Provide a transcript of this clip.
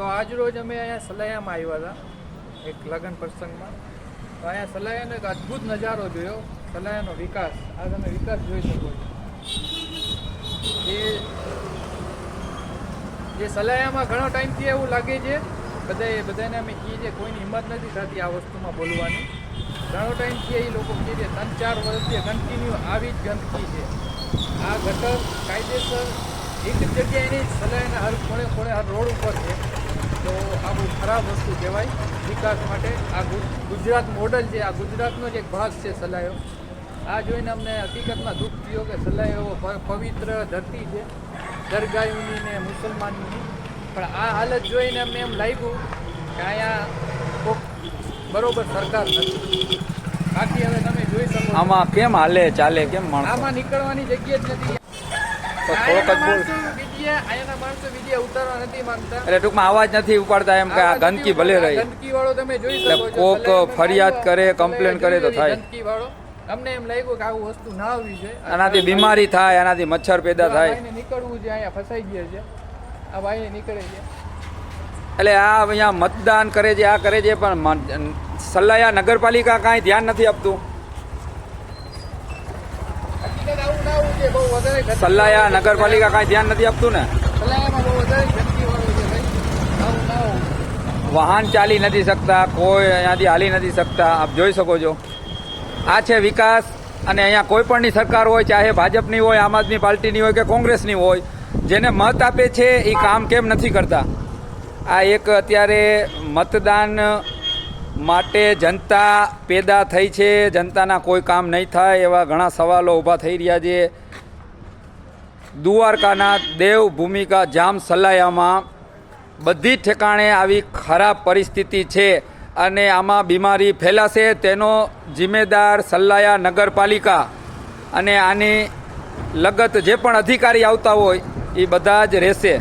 તો આજ રોજ અમે અહીંયા સલાયામાં આવ્યા હતા એક લગ્ન પ્રસંગમાં. તો અહીંયા સલાયાનો એક અદ્ભુત નજારો જોયો, સલાયાનો વિકાસ. આ તમે વિકાસ જોઈ શકો છો. જે સલાયામાં ઘણો ટાઈમથી એવું લાગે છે, બધાને અમે કહીએ છીએ, કોઈની હિંમત નથી થતી આ વસ્તુમાં બોલવાની. ઘણો ટાઈમથી એ લોકો કહે છે, 3-4 વર્ષથી કન્ટિન્યુ આવી જ ગંદકી છે. આ ગટર કાયદેસર એક જ જગ્યાએ નહીં, સલાયાના હર ખૂણે હર રોડ ઉપર છે. તો આ બહુ ખરાબ વસ્તુ કહેવાય વિકાસ માટે. આ ગુજરાત મોડલ છે, આ ગુજરાતનો જ એક ભાગ છે સલાયો. આ જોઈને અમને હકીકતમાં દુઃખ થયો કે સલાયો એવો પવિત્ર ધરતી છે, દરગાહોની ને મુસલમાનની. પણ આ હાલત જોઈને અમને એમ લાગ્યું કે અહીંયા કોક બરોબર સરકાર નથી. બાકી હવે તમે જોઈ શકો આમાં કેમ હાલે ચાલે, કેમ માણસો આમાં નીકળવાની જગ્યા જ નથી. તો થોડોક જ બોલ. અહીંયાના માણસો બીજે ઉતારવા નથી માંગતા. એટલે ટૂંકમાં અવાજ નથી ઉપાડતા એમ કે આ ગંદકી ભલે રહી. ગંદકી વાળો તમે જોઈ શકો છો. કોક ફરિયાદ કરે, કમ્પ્લેન કરે તો થાય. ગંદકી વાળો અમને એમ લાગ્યું કે આવું વસ્તુ ના આવવી છે. આનાથી બીમારી થાય, આનાથી મચ્છર પેદા થાય. નીકળવું છે, અહીંયા ફસાઈ ગયા છે. આ ભાઈને નીકળે છે. એટલે આ અહીંયા મતદાન કરે છે, આ કરે છે, પણ સલાયા નગરપાલિકા કાંઈ ધ્યાન નથી આપતું. સલાયા નગરપાલિકા કાંઈ ધ્યાન નથી આપતું ને. વાહન ચાલી નથી શકતા, કોઈ અહીંયાથી હાલી નથી શકતા. આપ જોઈ શકો છો, આ છે વિકાસ. અને અહીંયા કોઈ પણની સરકાર હોય, ચાહે ભાજપની હોય, આમ આદમી પાર્ટીની હોય કે કોંગ્રેસની હોય, જેને મત આપે છે એ કામ કેમ નથી કરતા. આ એક અત્યારે મતદાન માટે જનતા પેદા થઈ છે, જનતાના કોઈ કામ નહીં થાય એવા ઘણા સવાલો ઊભા થઈ રહ્યા છે. દ્વારકાના દેવભૂમિકા જામ સલાયામાં બધી જ ઠેકાણે આવી ખરાબ પરિસ્થિતિ છે અને આમાં બીમારી ફેલાશે. તેનો જિમ્મેદાર સલાયા નગરપાલિકા અને આની લગત જે પણ અધિકારી આવતા હોય એ બધા જ રહેશે.